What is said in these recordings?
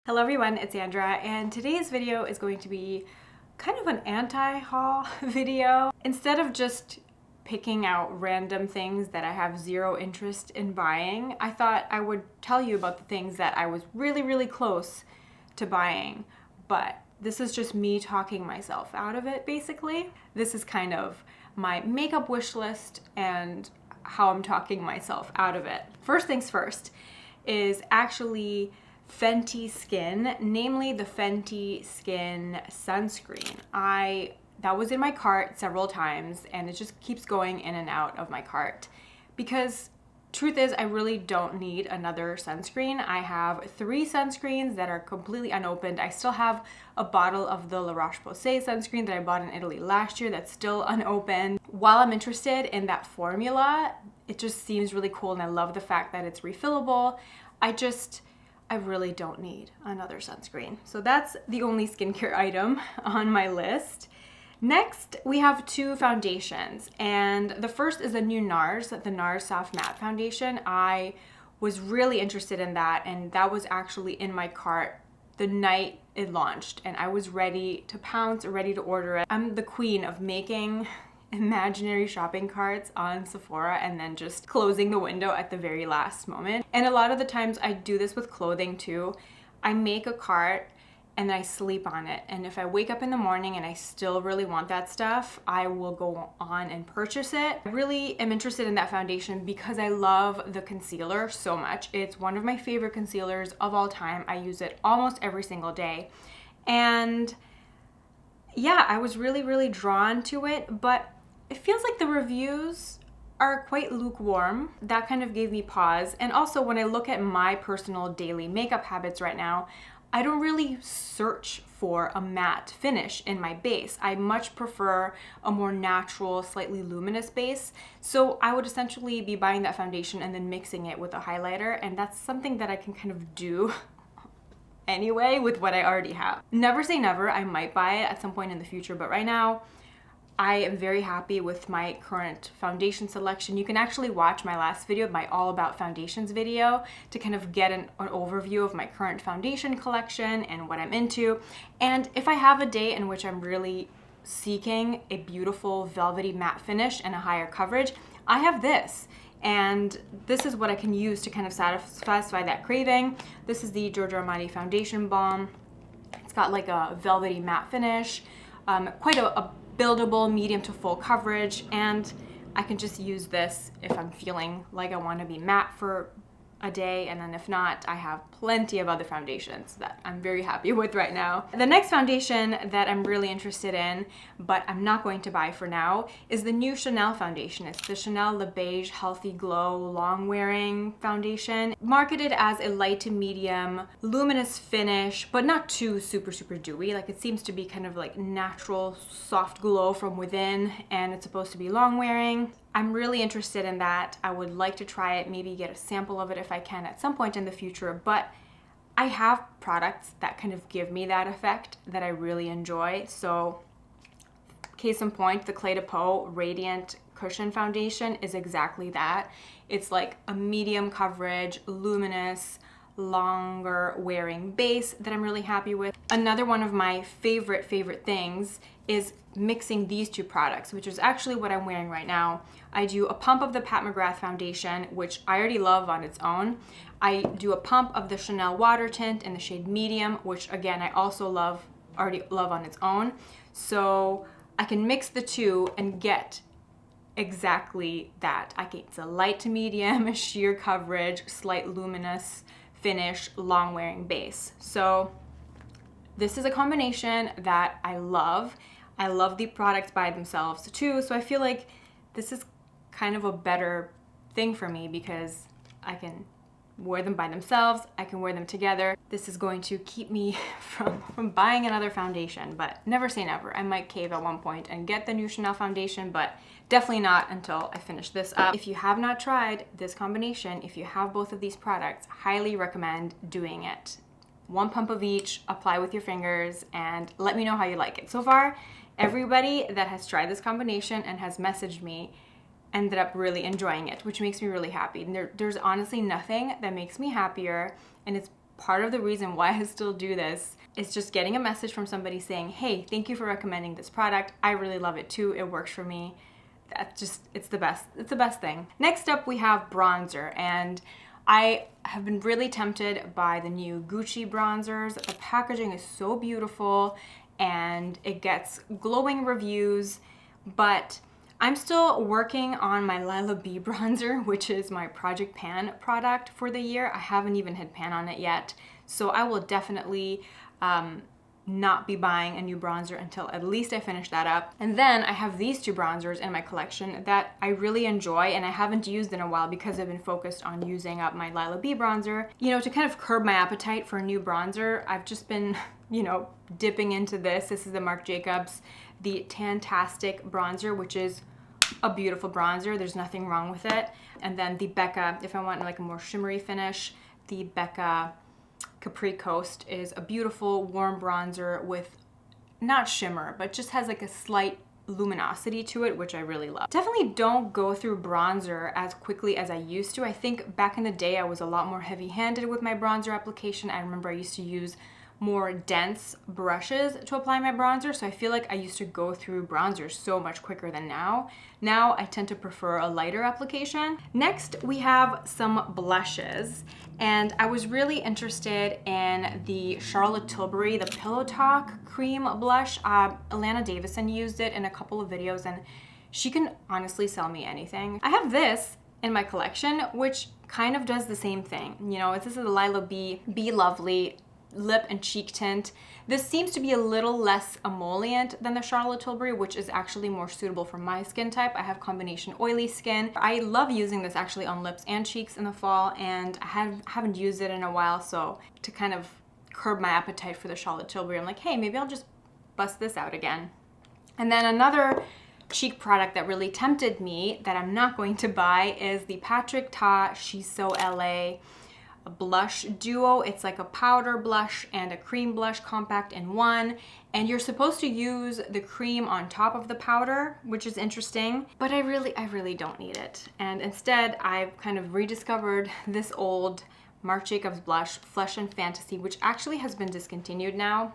Hello everyone, it's Sandra, and today's video is going to be kind of an anti-haul video. Instead of just picking out random things that I have zero interest in buying, I thought I would tell you about the things that I was really close to buying, but this is just me talking myself out of it, basically. This is kind of my makeup wish list and how I'm talking myself out of it. First things first is actually Fenty Skin, namely the Fenty Skin sunscreen. That was in my cart several times and it just keeps going in and out of my cart because truth is I really don't need another sunscreen. I have 3 sunscreens that are completely unopened. I still have a bottle of the La Roche-Posay sunscreen that I bought in Italy last year that's still unopened. While I'm interested in that formula, it just seems really cool and I love the fact that it's refillable. I really don't need another sunscreen. So that's the only skincare item on my list. Next, we have 2 foundations, and the first is the new NARS, the NARS Soft Matte Foundation. I was really interested in that, and that was actually in my cart the night it launched, and I was ready to pounce, ready to order it. I'm the queen of making imaginary shopping carts on Sephora and then just closing the window at the very last moment. And a lot of the times I do this with clothing too. I make a cart and then I sleep on it. And if I wake up in the morning and I still really want that stuff, I will go on and purchase it. I really am interested in that foundation because I love the concealer so much. It's one of my favorite concealers of all time. I use it almost every single day. And yeah, I was really drawn to it, but it feels like the reviews are quite lukewarm. That kind of gave me pause. And also when I look at my personal daily makeup habits right now, I don't really search for a matte finish in my base. I much prefer a more natural, slightly luminous base. So I would essentially be buying that foundation and then mixing it with a highlighter. And that's something that I can kind of do anyway with what I already have. Never say never, I might buy it at some point in the future, but right now I am very happy with my current foundation selection. You can actually watch my last video, my all about foundations video, to kind of get an overview of my current foundation collection and what I'm into. And if I have a day in which I'm really seeking a beautiful velvety matte finish and a higher coverage, I have this. And this is what I can use to kind of satisfy that craving. This is the Giorgio Armani Foundation Balm. It's got like a velvety matte finish, quite a buildable medium to full coverage, and I can just use this if I'm feeling like I want to be matte for a day, and then if not, I have plenty of other foundations that I'm very happy with right now. The next foundation that I'm really interested in, but I'm not going to buy for now, is the new Chanel foundation. It's the Chanel Le Beige Healthy Glow Long Wearing Foundation. Marketed as a light to medium luminous finish, but not too super dewy. Like, it seems to be kind of like natural soft glow from within, and it's supposed to be long wearing. I'm really interested in that. I would like to try it, maybe get a sample of it if I can at some point in the future, but I have products that kind of give me that effect that I really enjoy. So case in point, the Clé de Peau Radiant Cushion Foundation is exactly that. It's like a medium coverage, luminous, longer wearing base that I'm really happy with. Another one of my favorite things is mixing these 2 products, which is actually what I'm wearing right now. I do a pump of the Pat McGrath foundation, which I already love on its own. I do a pump of the Chanel Water Tint in the shade Medium, which again, I also already love on its own. So I can mix the 2 and get exactly that. It's a light to medium, sheer coverage, slight luminous finish, long wearing base. So this is a combination that I love. I love the products by themselves too, so I feel like this is kind of a better thing for me because I can wear them by themselves, I can wear them together. This is going to keep me from buying another foundation, but never say never. I might cave at one point and get the new Chanel foundation, but definitely not until I finish this up. If you have not tried this combination, if you have both of these products, highly recommend doing it. 1 pump of each, apply with your fingers, and let me know how you like it. So far, everybody that has tried this combination and has messaged me ended up really enjoying it, which makes me really happy. And there's honestly nothing that makes me happier, and it's part of the reason why I still do this is just getting a message from somebody saying, hey, thank you for recommending this product. I really love it too. It works for me. It's the best. It's the best thing. Next up, we have bronzer, and I have been really tempted by the new Gucci bronzers. The packaging is so beautiful and it gets glowing reviews, but I'm still working on my Lila B bronzer, which is my Project Pan product for the year. I haven't even hit pan on it yet, so I will definitely not be buying a new bronzer until at least I finish that up. And then I have these two bronzers in my collection that I really enjoy and I haven't used in a while because I've been focused on using up my Lila B bronzer. You know, to kind of curb my appetite for a new bronzer, I've just been, you know, dipping into this. This is the Marc Jacobs, the Tantastic bronzer, which is a beautiful bronzer. There's nothing wrong with it. And then the Becca, if I want like a more shimmery finish, the Becca Capri Coast is a beautiful warm bronzer with not shimmer, but just has like a slight luminosity to it, which I really love. Definitely don't go through bronzer as quickly as I used to. I think back in the day I was a lot more heavy-handed with my bronzer application. I remember I used to use more dense brushes to apply my bronzer, so I feel like I used to go through bronzer so much quicker than now. Now I tend to prefer a lighter application. Next, we have some blushes, and I was really interested in the Charlotte Tilbury, the Pillow Talk Cream Blush. Alana Davison used it in a couple of videos, and she can honestly sell me anything. I have this in my collection, which kind of does the same thing. You know, this is the Lila B Be Lovely lip and cheek tint. This seems to be a little less emollient than the Charlotte Tilbury, which is actually more suitable for my skin type. I have combination oily skin. I love using this actually on lips and cheeks in the fall, and I haven't used it in a while, so to kind of curb my appetite for the Charlotte Tilbury, I'm like, hey, maybe I'll just bust this out again. And then another cheek product that really tempted me that I'm not going to buy is the Patrick Ta She's So LA blush duo. It's like a powder blush and a cream blush compact in one, and you're supposed to use the cream on top of the powder, which is interesting, but I really don't need it. And instead I've kind of rediscovered this old Marc Jacobs blush, Flesh and Fantasy, which actually has been discontinued now.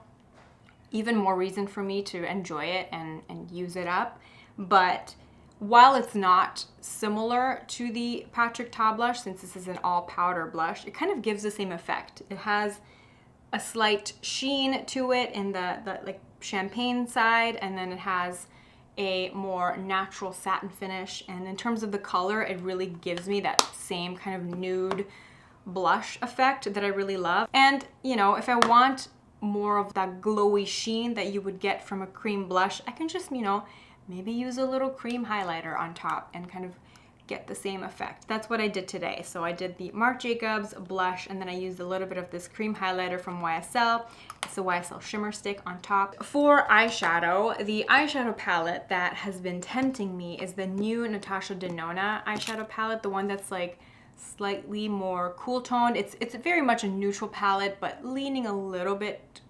Even more reason for me to enjoy it and use it up. But while it's not similar to the Patrick Ta blush, since this is an all powder blush, it kind of gives the same effect. It has a slight sheen to it in the like champagne side, and then it has a more natural satin finish. And in terms of the color, it really gives me that same kind of nude blush effect that I really love. And you know, if I want more of that glowy sheen that you would get from a cream blush, I can just, you know, maybe use a little cream highlighter on top and kind of get the same effect. That's what I did today. So I did the Marc Jacobs blush, and then I used a little bit of this cream highlighter from YSL. It's the YSL Shimmer Stick on top. For eyeshadow, the eyeshadow palette that has been tempting me is the new Natasha Denona eyeshadow palette, the one that's like slightly more cool toned. It's very much a neutral palette, but leaning a little bit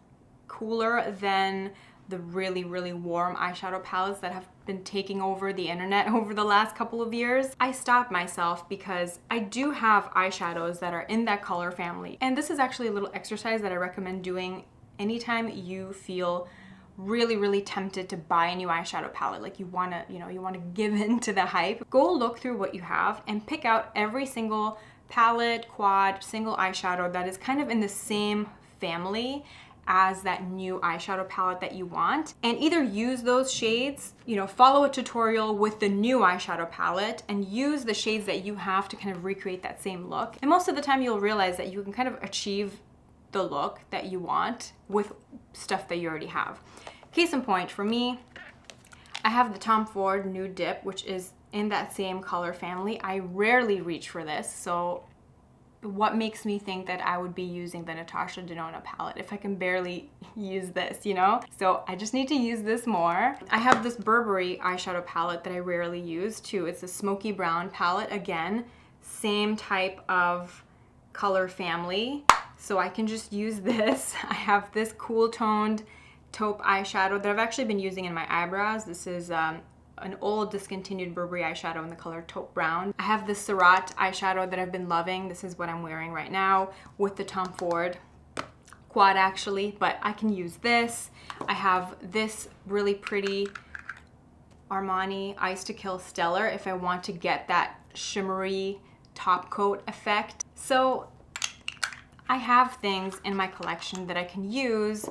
cooler than the really warm eyeshadow palettes that have been taking over the internet over the last couple of years. I stopped myself because I do have eyeshadows that are in that color family. And this is actually a little exercise that I recommend doing anytime you feel really tempted to buy a new eyeshadow palette. Like you wanna give in to the hype. Go look through what you have and pick out every single palette, quad, single eyeshadow that is kind of in the same family as that new eyeshadow palette that you want, and either use those shades, you know, follow a tutorial with the new eyeshadow palette and use the shades that you have to kind of recreate that same look. And most of the time you'll realize that you can kind of achieve the look that you want with stuff that you already have. Case in point, for me, I have the Tom Ford Nude Dip, which is in that same color family. I rarely reach for this, so what makes me think that I would be using the Natasha Denona palette if I can barely use this, you know? So I just need to use this more. I have this Burberry eyeshadow palette that I rarely use too. It's a smoky brown palette. Again, same type of color family. So I can just use this. I have this cool toned taupe eyeshadow that I've actually been using in my eyebrows. This is a an old discontinued Burberry eyeshadow in the color taupe brown. I have this Surratt eyeshadow that I've been loving. This is what I'm wearing right now with the Tom Ford quad actually, but I can use this. I have this really pretty Armani Ice to Kill Stellar if I want to get that shimmery top coat effect. So I have things in my collection that I can use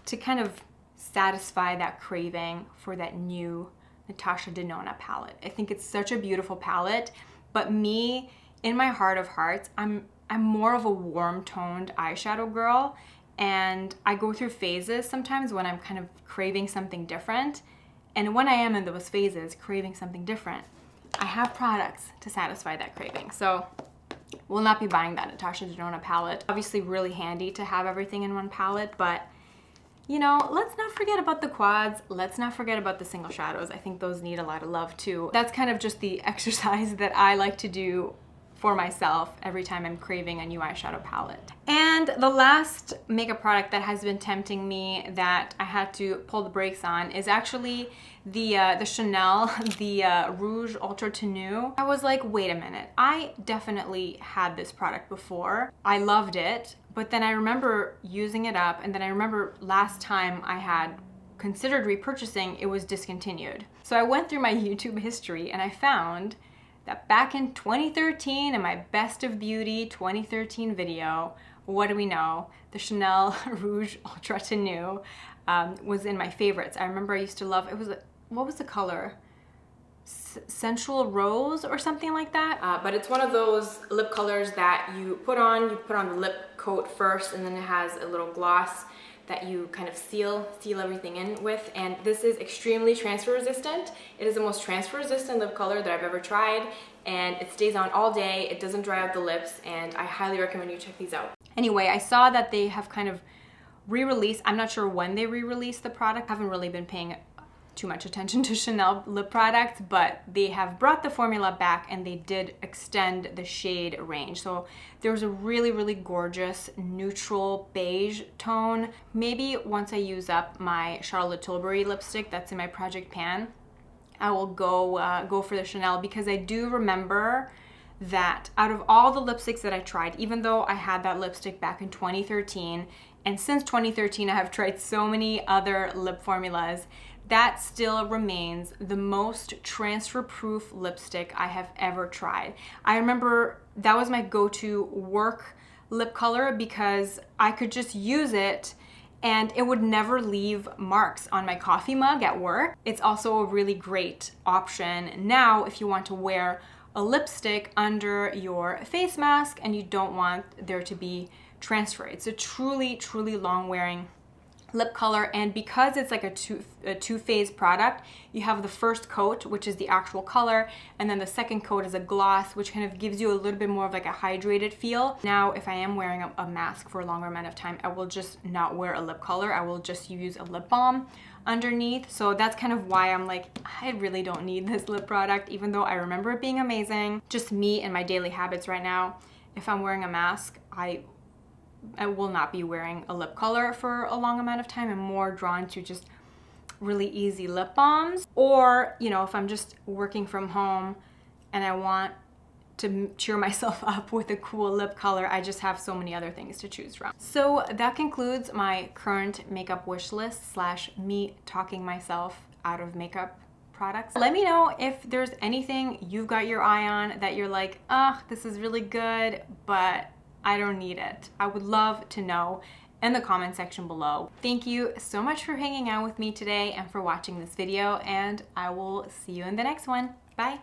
to kind of satisfy that craving for that new Natasha Denona palette. I think it's such a beautiful palette, but me, in my heart of hearts, I'm more of a warm toned eyeshadow girl, and I go through phases sometimes when I'm kind of craving something different. And when I am in those phases, craving something different, I have products to satisfy that craving. So we'll not be buying that Natasha Denona palette. Obviously really handy to have everything in one palette, but you know, let's not forget about the quads. Let's not forget about the single shadows. I think those need a lot of love too. That's kind of just the exercise that I like to do for myself every time I'm craving a new eyeshadow palette. And the last makeup product that has been tempting me that I had to pull the brakes on is actually the Chanel, the Rouge Ultra Tenue. I was like, wait a minute, I definitely had this product before. I loved it, but then I remember using it up, and then I remember last time I had considered repurchasing, it was discontinued. So I went through my YouTube history and I found that back in 2013, in my Best of Beauty 2013 video, what do we know? The Chanel Rouge Ultra Tenue was in my favorites. I remember I used to love, it was, what was the color? Sensual Rose or something like that. But it's one of those lip colors that you put on the lip coat first, and then it has a little gloss that you kind of seal everything in with. And this is extremely transfer resistant. It is the most transfer resistant lip color that I've ever tried, and it stays on all day. It doesn't dry out the lips, and I highly recommend you check these out. Anyway, I saw that they have kind of re-released, I'm not sure when they re-released the product. I haven't really been paying too much attention to Chanel lip products, but they have brought the formula back and they did extend the shade range. So there's a really, really gorgeous neutral beige tone. Maybe once I use up my Charlotte Tilbury lipstick that's in my project pan, I will go for the Chanel, because I do remember that out of all the lipsticks that I tried, even though I had that lipstick back in 2013, and since 2013 I have tried so many other lip formulas, that still remains the most transfer-proof lipstick I have ever tried. I remember that was my go-to work lip color because I could just use it and it would never leave marks on my coffee mug at work. It's also a really great option now if you want to wear a lipstick under your face mask and you don't want there to be transfer. It's a truly, truly long-wearing lip color, and because it's like a two-phase product, you have the first coat, which is the actual color, and then the second coat is a gloss, which kind of gives you a little bit more of like a hydrated feel. Now, if I am wearing a mask for a longer amount of time, I will just not wear a lip color. I will just use a lip balm underneath. So that's kind of why I'm like, I really don't need this lip product, even though I remember it being amazing. Just me and my daily habits right now, if I'm wearing a mask, I will not be wearing a lip color for a long amount of time. I'm more drawn to just really easy lip balms, or you know, if I'm just working from home and I want to cheer myself up with a cool lip color, I just have so many other things to choose from. So that concludes my current makeup wish list slash me talking myself out of makeup products. Let me know if there's anything you've got your eye on that you're like, this is really good, but I don't need it. I would love to know in the comment section below. Thank you so much for hanging out with me today and for watching this video, and I will see you in the next one. Bye.